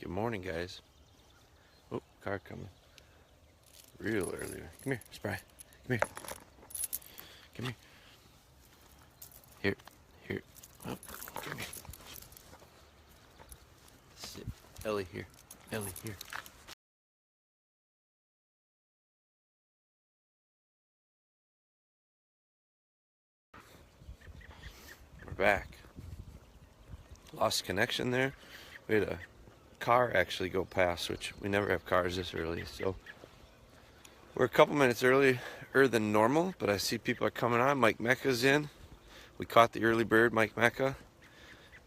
Good morning, guys. Oh, car coming. Real early. Come here, Spry. Come here. Come here. Here. Here. Oh, come here. Sit. Ellie here. Ellie here. We're back. Lost connection there. We had a car actually go past, which we never have cars this early, so we're a couple minutes earlier than normal, but I see people are coming on. Mike Mecca's in. We caught the early bird, Mike Mecca.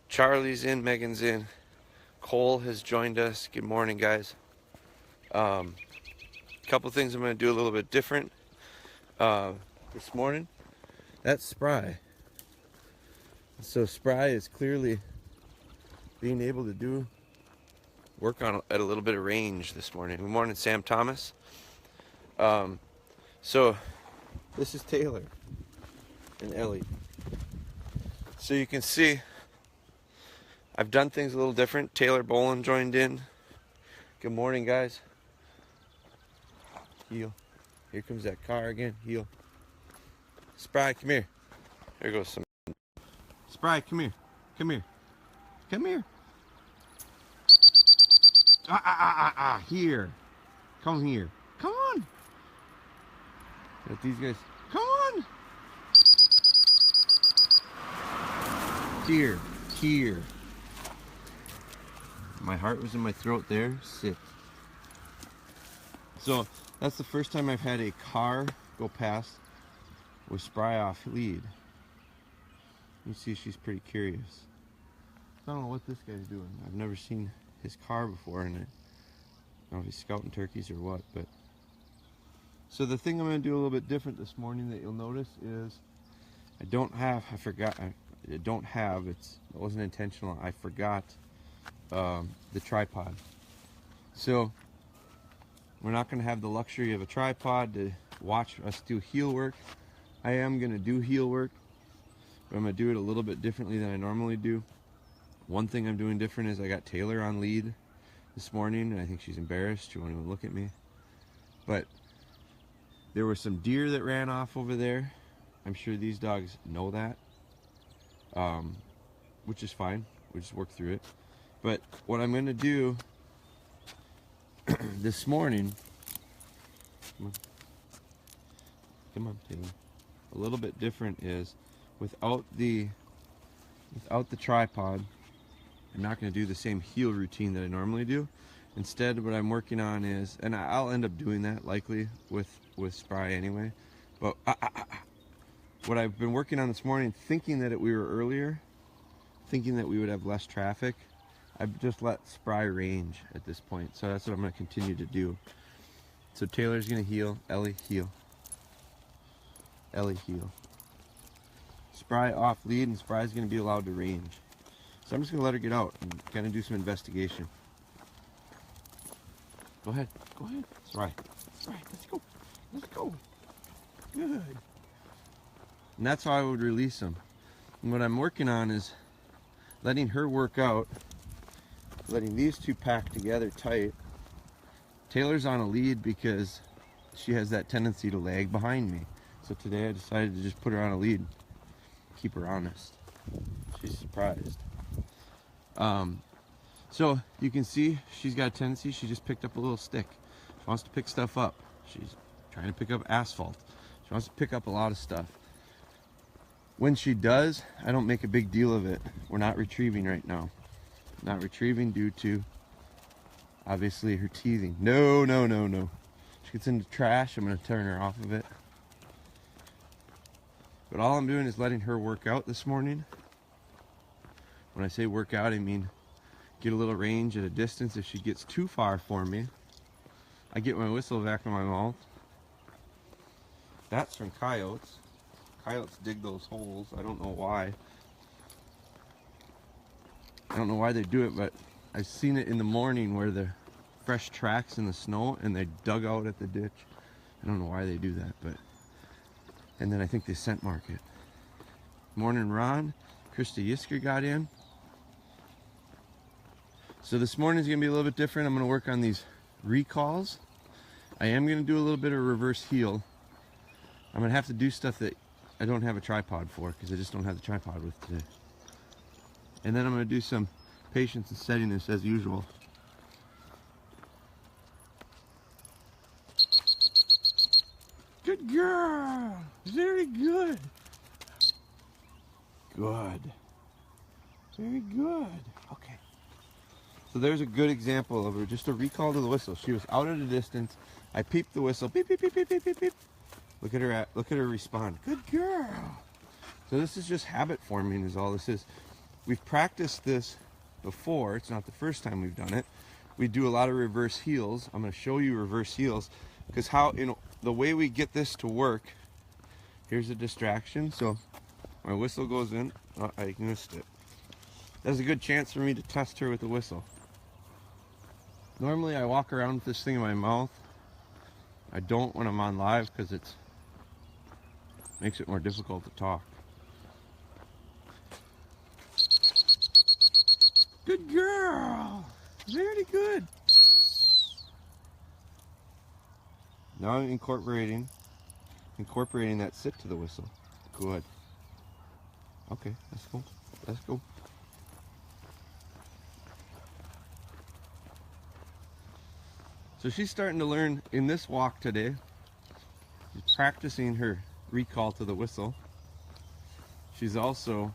Charlie's in, Megan's in. Cole has joined us. Good morning, guys. Couple things I'm going to do a little bit different this morning. That's Spry. So Spry is clearly being able to do work on at a little bit of range this morning. Good morning, Sam Thomas. So this is Taylor and Ellie. So you can see I've done things a little different. Taylor Bolin joined in. Good morning, guys. Heel. Here comes that car again. Heel. Spry, come here. Here goes some. Spry, come here. Come here. Come here. Here. Come here. Come on. Got these guys. Come on. Here. Here. My heart was in my throat there. Sit. So that's the first time I've had a car go past with Spry off lead. You see she's pretty curious. I don't know what this guy's doing. I've never seen his car before, and I don't know if he's scouting turkeys or what, but so the thing I'm going to do a little bit different this morning that you'll notice is it wasn't intentional. I forgot the tripod. So we're not going to have the luxury of a tripod to watch us do heel work. I am going to do heel work, but I'm going to do it a little bit differently than I normally do. One thing I'm doing different is I got Taylor on lead this morning, and I think she's embarrassed. She won't even look at me. But there were some deer that ran off over there. I'm sure these dogs know that, which is fine. We'll just work through it. But what I'm going to do this morning, come on, Taylor. A little bit different is without the tripod, I'm not going to do the same heel routine that I normally do. Instead, what I'm working on is, and I'll end up doing that likely with Spry anyway, but what I've been working on this morning, thinking that we were earlier, thinking that we would have less traffic, I've just let Spry range at this point. So that's what I'm going to continue to do. So Taylor's going to heel, Ellie heel. Ellie heel. Spry off lead, and Spry's going to be allowed to range. So I'm just going to let her get out and kind of do some investigation. Go ahead. Go ahead. Spry. Spry, let's go. Let's go. Good. And that's how I would release them. And what I'm working on is letting her work out, letting these two pack together tight. Taylor's on a lead because she has that tendency to lag behind me. So today I decided to just put her on a lead, keep her honest. She's surprised. So you can see she's got a tendency, she just picked up a little stick. She wants to pick stuff up. She's trying to pick up asphalt. She wants to pick up a lot of stuff. When she does, I don't make a big deal of it. We're not retrieving right now. Not retrieving due to, obviously, her teething. No, no, no, no. She gets into trash, I'm going to turn her off of it. But all I'm doing is letting her work out this morning. When I say work out, I mean get a little range at a distance. If she gets too far for me, I get my whistle back in my mouth. That's from coyotes. Coyotes dig those holes. I don't know why. I don't know why they do it, but I've seen it in the morning where the fresh tracks in the snow and they dug out at the ditch. I don't know why they do that, but and then I think they scent mark it. Morning, Ron. Krista Yisker got in. So this morning is going to be a little bit different. I'm going to work on these recalls. I am going to do a little bit of reverse heel. I'm going to have to do stuff that I don't have a tripod for because I just don't have the tripod with today. And then I'm going to do some patience and steadiness as usual. Good girl! Very good! Good. Very good. Okay. So there's a good example of her, just a recall to the whistle. She was out at a distance. I peeped the whistle. Beep, beep, beep, beep, beep, beep, beep. Look at her respond. Good girl. So this is just habit forming is all this is. We've practiced this before. It's not the first time we've done it. We do a lot of reverse heels. I'm going to show you reverse heels because how, you know, the way we get this to work, here's a distraction. So my whistle goes in. Oh, I missed it. That's a good chance for me to test her with the whistle. Normally I walk around with this thing in my mouth. I don't when I'm on live because it makes it more difficult to talk. Good girl! Very good! Now I'm incorporating that sit to the whistle. Good. Okay, let's go. Let's go. So she's starting to learn in this walk today. She's practicing her recall to the whistle. She's also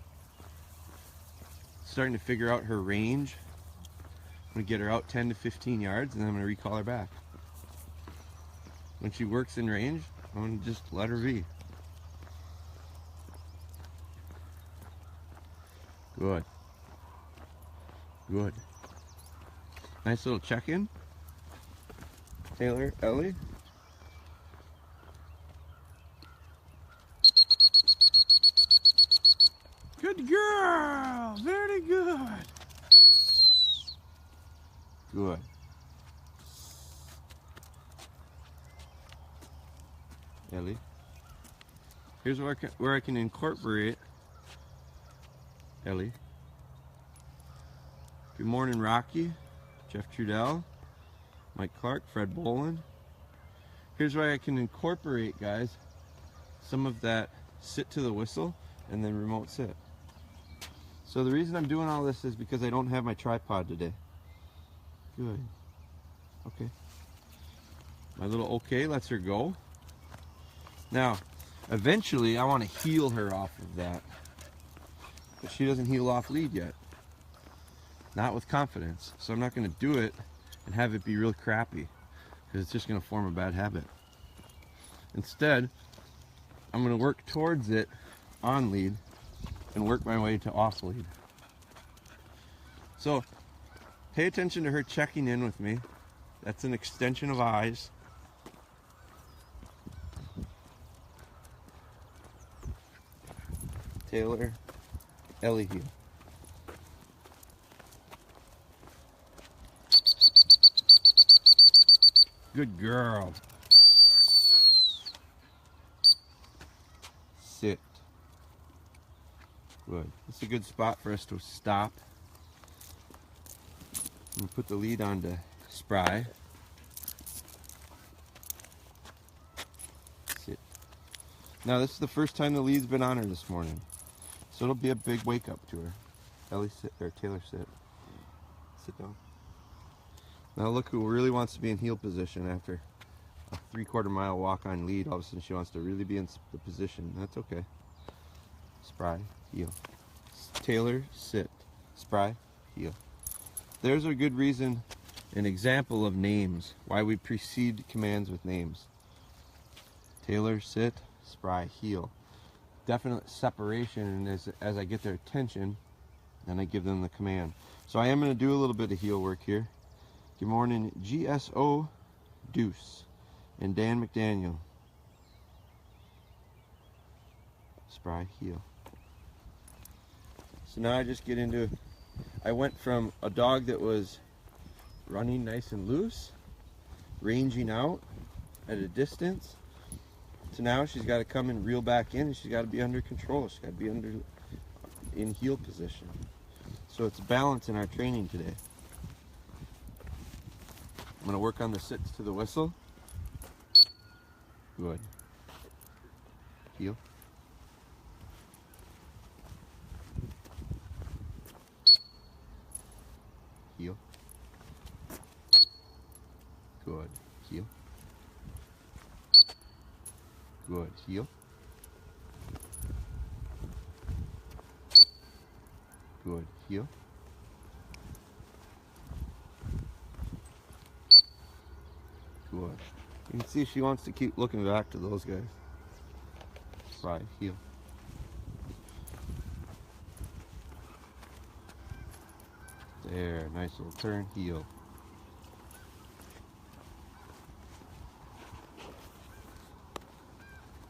starting to figure out her range. I'm going to get her out 10 to 15 yards and then I'm going to recall her back. When she works in range, I'm going to just let her be. Good. Good. Nice little check-in. Taylor, Ellie. Good girl! Very good! Good. Ellie. Here's where I can incorporate Ellie. Good morning, Rocky, Jeff Trudell, Mike Clark, Fred Boland. Here's where I can incorporate, guys, some of that sit to the whistle and then remote sit. So the reason I'm doing all this is because I don't have my tripod today. Good. Okay. My little okay lets her go. Now, eventually I want to heel her off of that. But she doesn't heel off lead yet. Not with confidence. So I'm not going to do it and have it be real crappy because it's just going to form a bad habit. Instead, I'm going to work towards it on lead and work my way to off lead. So pay attention to her checking in with me. That's an extension of eyes. Taylor, Ellie heel. Good girl. Sit. Good. It's a good spot for us to stop. And put the lead on to Spry. Sit. Now this is the first time the lead's been on her this morning. So it'll be a big wake up to her. Ellie sit, or Taylor sit. Sit down. Now look who really wants to be in heel position after a 3/4 mile walk on lead. All of a sudden she wants to really be in the position. That's okay. Spry, heel. Taylor, sit. Spry, heel. There's a good reason, an example of names, why we precede commands with names. Taylor, sit. Spry, heel. Definite separation, and as I get their attention, then I give them the command. So I am going to do a little bit of heel work here. Good morning, GSO Deuce and Dan McDaniel. Spry, heel. So now I just get into, I went from a dog that was running nice and loose, ranging out at a distance, to now she's got to come and reel back in and she's got to be under control. She's got to be in heel position. So it's balance in our training today. I'm gonna work on the sits to the whistle. Good. Heel. Heel. Good. Heel. Good. Heel. Good. Heel. Good. You can see she wants to keep looking back to those guys. Spry. Heel. There. Nice little turn. Heel.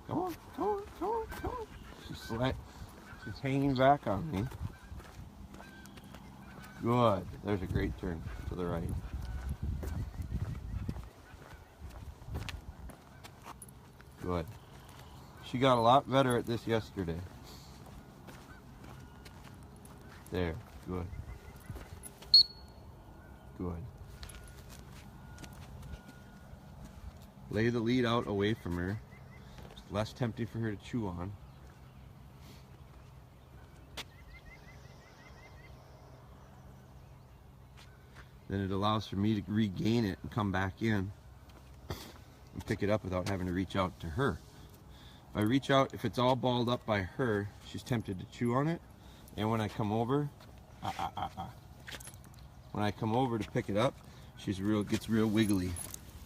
Come on, come on, come on, come on. She's hanging back on me. Good. There's a great turn to the right. Good. She got a lot better at this yesterday. There. Good. Good. Lay the lead out away from her. It's less tempting for her to chew on. Then it allows for me to regain it and come back in and pick it up without having to reach out to her. If I reach out, if it's all balled up by her, she's tempted to chew on it. And when I come over, when I come over to pick it up, gets real wiggly.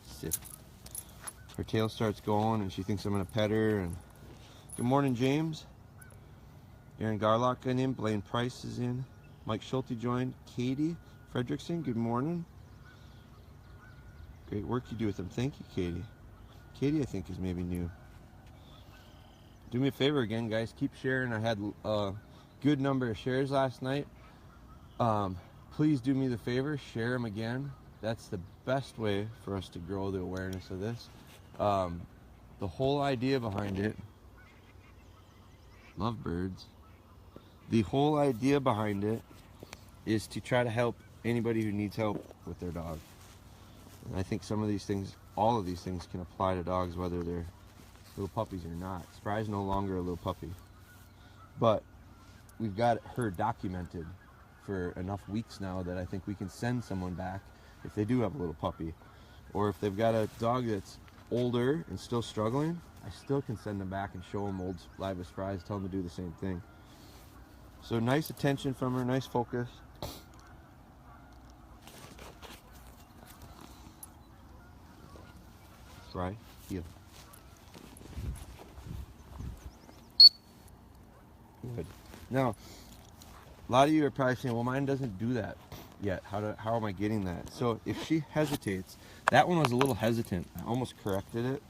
Sit. Her tail starts going and she thinks I'm gonna pet her. And good morning, James. Aaron Garlock got in, Blaine Price is in, Mike Schulte joined, Katie Fredrickson, good morning. Great work you do with them. Thank you, Katie. Katie, I think, is maybe new. Do me a favor again, guys. Keep sharing. I had a good number of shares last night. Please do me the favor. Share them again. That's the best way for us to grow the awareness of this. The whole idea behind it, love birds. The whole idea behind it is to try to help anybody who needs help with their dog. And I think some of these things, all of these things can apply to dogs whether they're little puppies or not. Spry's no longer a little puppy. But we've got her documented for enough weeks now that I think we can send someone back if they do have a little puppy. Or if they've got a dog that's older and still struggling, I still can send them back and show them old live with Spry's, tell them to do the same thing. So nice attention from her, nice focus. Spry, heel. Good. Now, a lot of you are probably saying, well, mine doesn't do that yet. How am I getting that? So if she hesitates, that one was a little hesitant. I almost corrected it.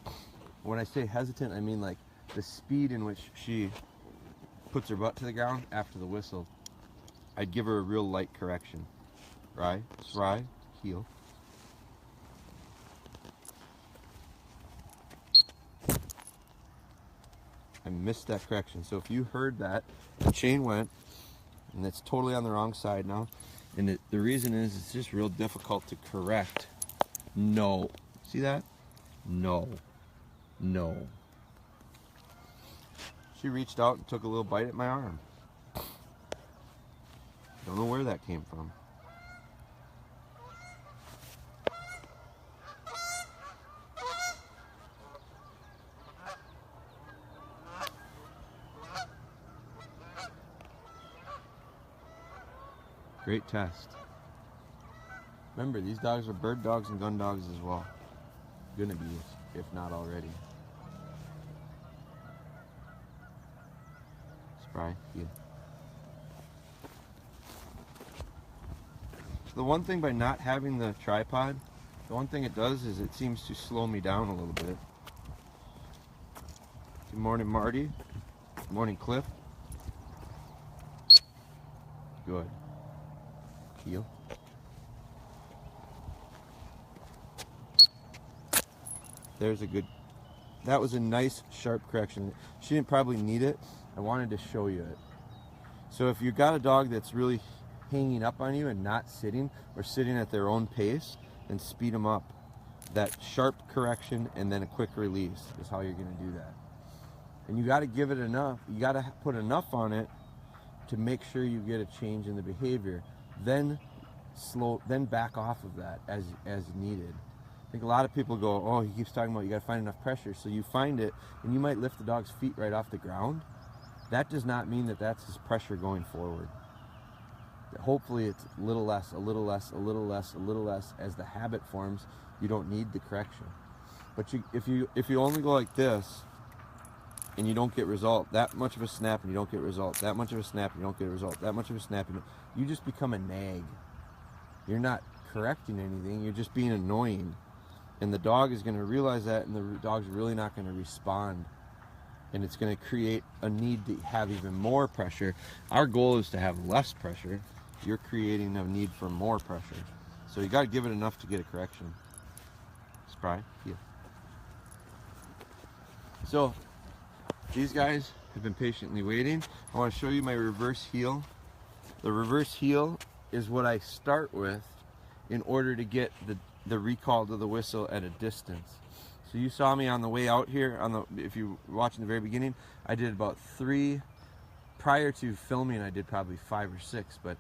When I say hesitant, I mean like the speed in which she puts her butt to the ground after the whistle. I'd give her a real light correction. Right? Spry, heel. I missed that correction. So if you heard that, the chain went, and it's totally on the wrong side now. And the reason is it's just real difficult to correct. No. See that? No. No. She reached out and took a little bite at my arm. Don't know where that came from. Great test. Remember, these dogs are bird dogs and gun dogs as well. Gonna be, if not already. Spry, heel. So the one thing by not having the tripod, the one thing it does is it seems to slow me down a little bit. Good morning, Marty. Good morning, Cliff. Good. Heel. There's a good, that was a nice sharp correction. She didn't probably need it. I wanted to show you it. So if you've got a dog that's really hanging up on you and not sitting or sitting at their own pace, and speed them up. That sharp correction and then a quick release is how you're going to do that. And you got to give it enough. You got to put enough on it to make sure you get a change in the behavior. Then back off of that as needed. I think a lot of people go, oh, he keeps talking about you got to find enough pressure. So you find it, and you might lift the dog's feet right off the ground. That does not mean that that's his pressure going forward. Hopefully it's a little less, a little less, a little less, a little less. As the habit forms, you don't need the correction. But if you only go like this, and you don't get result, that much of a snap and you don't get result, that much of a snap and you don't get result, that much of a snap, you just become a nag. You're not correcting anything, you're just being annoying. And the dog is going to realize that, and the dog's really not going to respond. And it's going to create a need to have even more pressure. Our goal is to have less pressure. You're creating a need for more pressure. So you got to give it enough to get a correction. Spry, heel. So these guys have been patiently waiting. I want to show you my reverse heel. The reverse heel is what I start with in order to get the recall to the whistle at a distance. So you saw me on the way out here, if you were watching the very beginning, I did about 3. Prior to filming, I did probably 5 or 6, but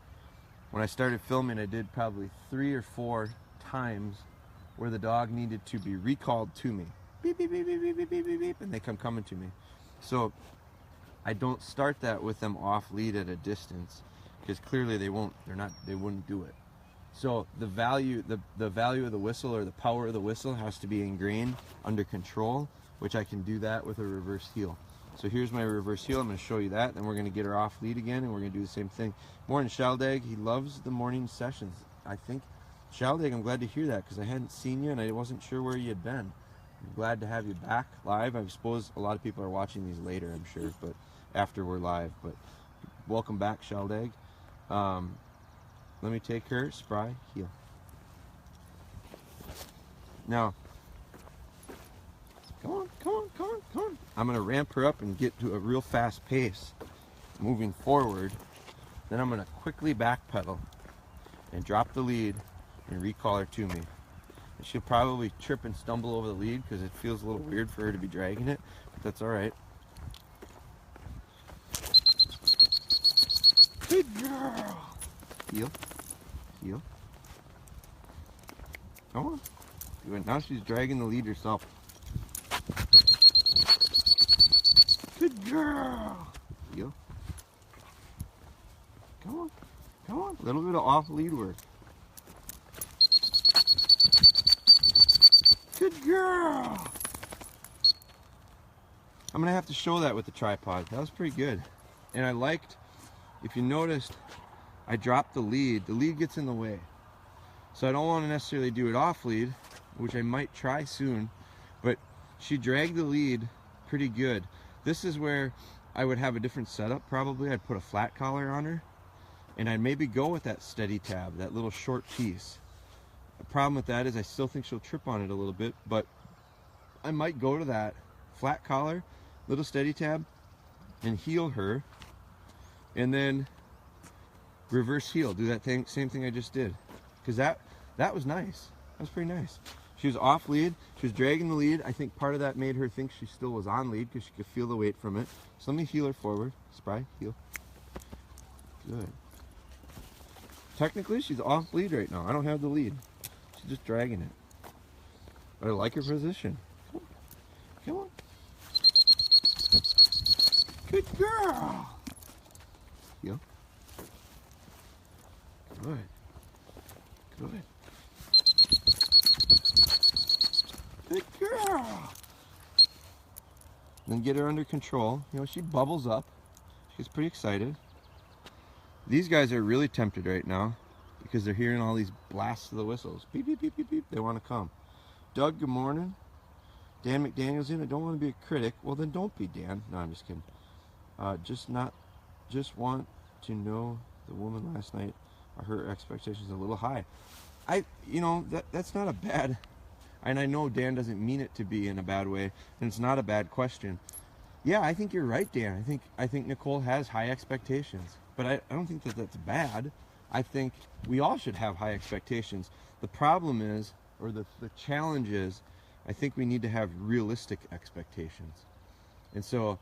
when I started filming, I did probably 3 or 4 times where the dog needed to be recalled to me. Beep, beep, beep, beep, beep, beep, beep, beep, and they come coming to me. So I don't start that with them off lead at a distance, because clearly they wouldn't do it. So the value of the whistle, or the power of the whistle, has to be ingrained under control, which I can do that with a reverse heel. So here's my reverse heel. I'm going to show you that. Then we're going to get her off lead again, and we're going to do the same thing. Morning, Shaldag. He loves the morning sessions. I think, Shaldag, I'm glad to hear that, because I hadn't seen you and I wasn't sure where you had been. I'm glad to have you back live. I suppose a lot of people are watching these later, I'm sure, but after we're live. But welcome back, Shaldag. Let me take her, Spry, heel. Now, come on, come on, come on, come on. I'm going to ramp her up and get to a real fast pace moving forward. Then I'm going to quickly backpedal and drop the lead and recall her to me. And she'll probably trip and stumble over the lead because it feels a little weird for her to be dragging it, but that's all right. Good girl. Heel. Heel. Come on. Now she's dragging the lead herself. Good girl. Heel. Come on. Come on. A little bit of off lead work. Good girl. I'm gonna have to show that with the tripod. That was pretty good. And I liked, if you noticed, I dropped the lead. The lead gets in the way. So I don't want to necessarily do it off lead, which I might try soon, but she dragged the lead pretty good. This is where I would have a different setup probably. I'd put a flat collar on her, and I'd maybe go with that steady tab, that little short piece. The problem with that is I still think she'll trip on it a little bit, but I might go to that flat collar, little steady tab, and heel her, and then reverse heel, do that same thing I just did, because that was nice. That was pretty nice. She was off lead, she was dragging the lead. I think part of that made her think she still was on lead because she could feel the weight from it. So let me heel her forward. Spry, heel. Good. Technically she's off lead right now. I don't have the lead. She's just dragging it. But I like her position. Come on. Come on. Good girl. Heel. Good. Good. Good girl. Then get her under control. You know, she bubbles up. She's pretty excited. These guys are really tempted right now because they're hearing all these blasts of the whistles. Beep, beep, beep, beep, beep. They want to come. Doug, good morning. Dan McDaniel's in. I don't want to be a critic. Well, then don't be, Dan. No, I'm just kidding. Just want to know the woman last night. Are her expectations a little high? That's not a bad, and I know Dan doesn't mean it to be in a bad way, and it's not a bad question. Yeah, I think you're right, Dan. I think Nicole has high expectations, but I don't think that that's bad. I think we all should have high expectations. The problem is or the challenge is, I think we need to have realistic expectations. And so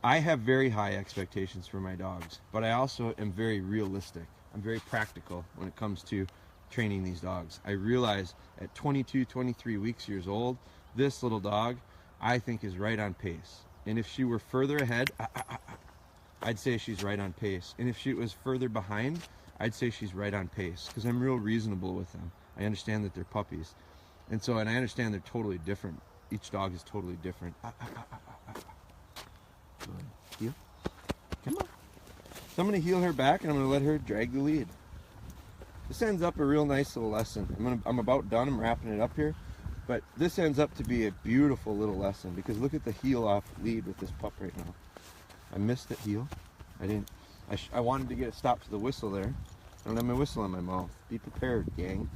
I have very high expectations for my dogs, but I also am very realistic. I'm very practical when it comes to training these dogs. I realize at 22, 23 years old, this little dog, I think, is right on pace. And if she were further ahead, I'd say she's right on pace. And if she was further behind, I'd say she's right on pace, because I'm real reasonable with them. I understand that they're puppies. And I understand they're totally different. Each dog is totally different. Good. Heel. Come on. So I'm going to heel her back, and I'm going to let her drag the lead. This ends up a real nice little lesson. I'm about done. I'm wrapping it up here. But this ends up to be a beautiful little lesson, because look at the heel off lead with this pup right now. I missed it heel. I wanted to get a stop to the whistle there. I don't have my whistle in my mouth. Be prepared, gang.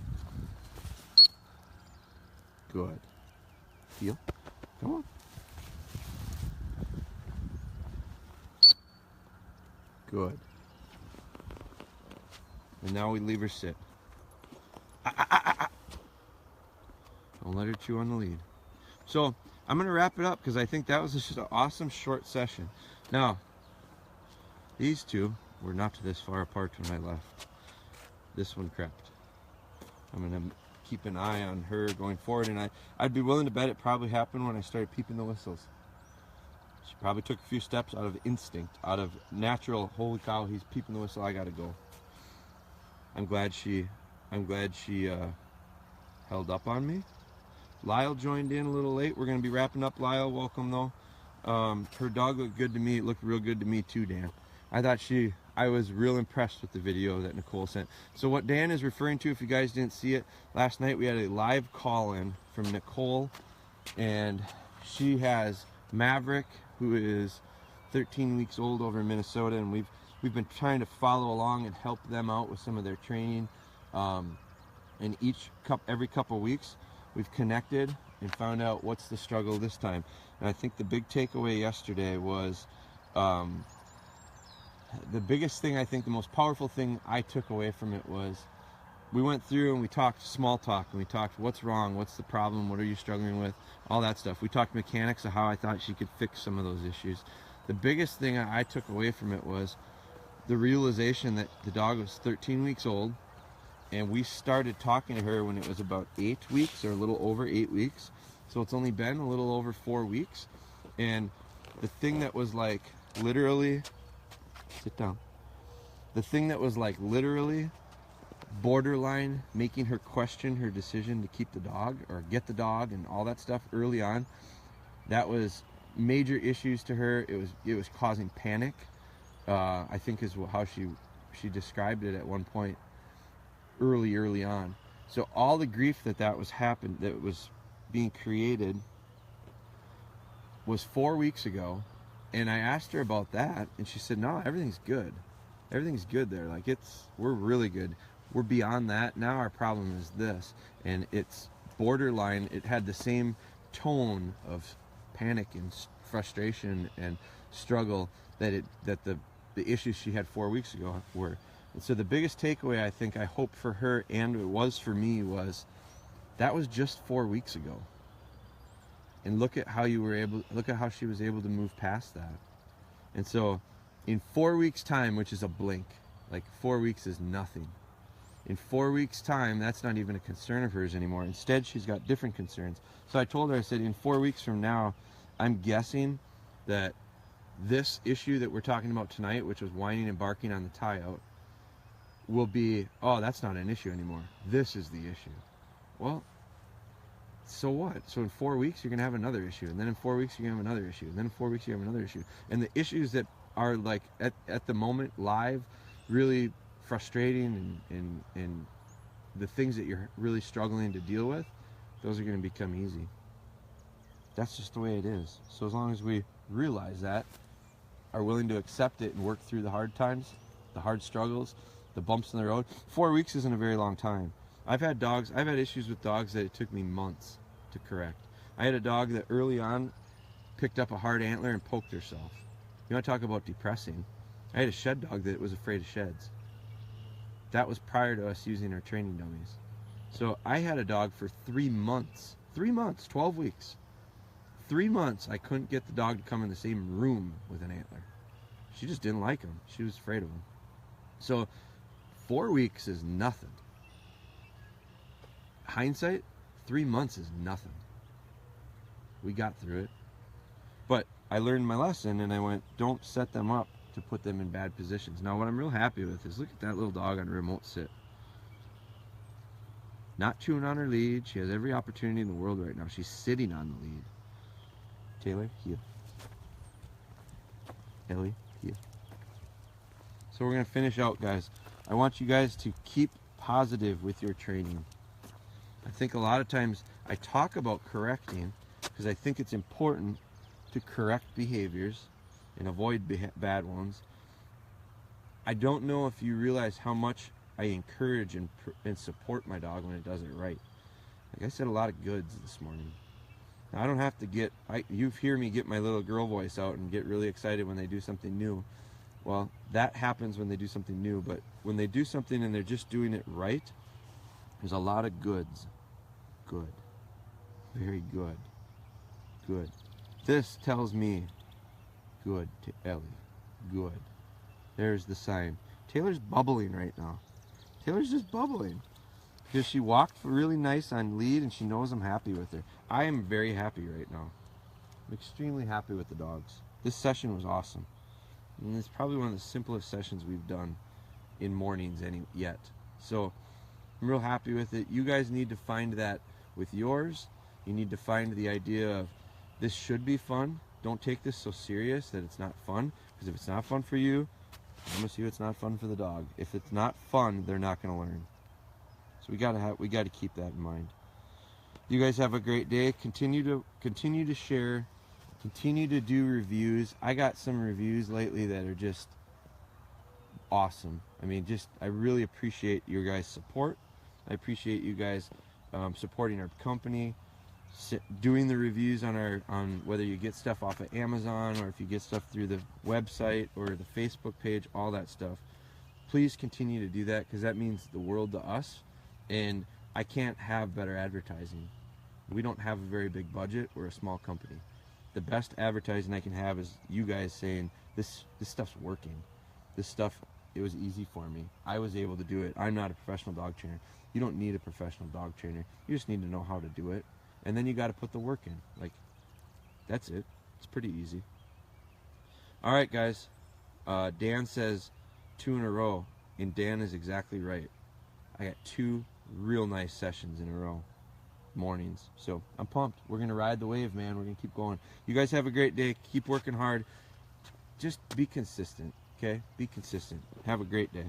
Good. Heel. Come on. Good. And now we leave her sit. Don't let her chew on the lead. So I'm going to wrap it up, because I think that was just an awesome short session. Now, these two were not this far apart when I left. This one crept. I'm going to keep an eye on her going forward, and I'd be willing to bet it probably happened when I started peeping the whistles. She probably took a few steps out of instinct, out of natural, holy cow, he's peeping the whistle, I gotta go. I'm glad she held up on me. Lyle joined in a little late. We're gonna be wrapping up. Lyle, welcome though. Her dog looked good to me. It looked real good to me too, Dan. I was real impressed with the video that Nicole sent. So what Dan is referring to, if you guys didn't see it, last night we had a live call-in from Nicole, and she has Maverick, who is 13 weeks old, over in Minnesota, and we've been trying to follow along and help them out with some of their training. And every couple weeks, we've connected and found out what's the struggle this time. And I think the big takeaway yesterday was, the biggest thing, I think the most powerful thing I took away from it was, we went through and we talked small talk, and we talked what's wrong, what's the problem, what are you struggling with, all that stuff. We talked mechanics of how I thought she could fix some of those issues. The biggest thing I took away from it was the realization that the dog was 13 weeks old, and we started talking to her when it was about 8 weeks, or a little over 8 weeks. So it's only been a little over 4 weeks. And the thing that was like literally, sit down. The thing that was like literally borderline making her question her decision to keep the dog or get the dog and all that stuff early on, that was major issues to her. It was causing panic, I think is how she described it at one point early on. So all the grief that was being created was 4 weeks ago, and I asked her about that, and she said, no, everything's good. Everything's good there. Like, we're really good. We're beyond that. Now our problem is this. And it's borderline. It had the same tone of panic and frustration and struggle that the issues she had 4 weeks ago were. And so the biggest takeaway, I think, I hope for her, and it was for me, was that was just 4 weeks ago. And look at how she was able to move past that. And so in 4 weeks time, which is a blink, like 4 weeks is nothing. In 4 weeks time, that's not even a concern of hers anymore. Instead, she's got different concerns. So I told her, I said, in 4 weeks from now, I'm guessing that this issue that we're talking about tonight, which was whining and barking on the tie out, will be, oh, that's not an issue anymore. This is the issue. Well, so what? So in 4 weeks, you're going to have another issue. And then in 4 weeks, you're going to have another issue. And then in 4 weeks, you have another issue. And the issues that are like at the moment live, really frustrating, and the things that you're really struggling to deal with, those are going to become easy. That's just the way it is. So as long as we realize that, are willing to accept it and work through the hard times, the hard struggles, the bumps in the road. 4 weeks isn't a very long time. I've had issues with dogs that it took me months to correct. I had a dog that early on picked up a hard antler and poked herself. You want to talk about depressing? I had a shed dog that was afraid of sheds. That was prior to us using our training dummies. So I had a dog for 3 months. 3 months, 12 weeks. 3 months I couldn't get the dog to come in the same room with an antler. She just didn't like him. She was afraid of him. So 4 weeks is nothing. Hindsight, 3 months is nothing. We got through it. But I learned my lesson and I went, don't set them up to put them in bad positions. Now what I'm real happy with is look at that little dog on remote sit. Not chewing on her lead. She has every opportunity in the world right now. She's sitting on the lead. Taylor, heel. Ellie, heel. So we're going to finish out, guys. I want you guys to keep positive with your training. I think a lot of times I talk about correcting because I think it's important to correct behaviors and avoid bad ones. I don't know if you realize how much I encourage and support my dog when it does it right. Like I said, a lot of goods this morning. Now, I don't have to you hear me get my little girl voice out and get really excited when they do something new. Well, that happens when they do something new, but when they do something and they're just doing it right, there's a lot of goods. Good. Very good. Good. This tells me good to Ellie. Good. There's the sign. Taylor's bubbling right now. Taylor's just bubbling because she walked really nice on lead and she knows I'm happy with her. I am very happy right now. I'm extremely happy with the dogs. This session was awesome. And it's probably one of the simplest sessions we've done in mornings yet. So I'm real happy with it. You guys need to find that with yours. You need to find the idea of this should be fun. Don't take this so serious that it's not fun, because if it's not fun for you, I promise you it's not fun for the dog. If it's not fun, they're not going to learn. So we got to keep that in mind. You guys have a great day. Continue to share. Continue to do reviews. I got some reviews lately that are just awesome. I mean, I really appreciate your guys' support. I appreciate you guys supporting our company, doing the reviews on whether you get stuff off of Amazon or if you get stuff through the website or the Facebook page, all that stuff. Please continue to do that because that means the world to us, and I can't have better advertising. We don't have a very big budget. We're a small company. The best advertising I can have is you guys saying this stuff's working. This stuff, it was easy for me. I was able to do it. I'm not a professional dog trainer. You don't need a professional dog trainer. You just need to know how to do it. And then you got to put the work in. Like, that's it. It's pretty easy. All right, guys. Dan says 2 in a row. And Dan is exactly right. I got 2 real nice sessions in a row. Mornings. So I'm pumped. We're going to ride the wave, man. We're going to keep going. You guys have a great day. Keep working hard. Just be consistent, okay? Be consistent. Have a great day.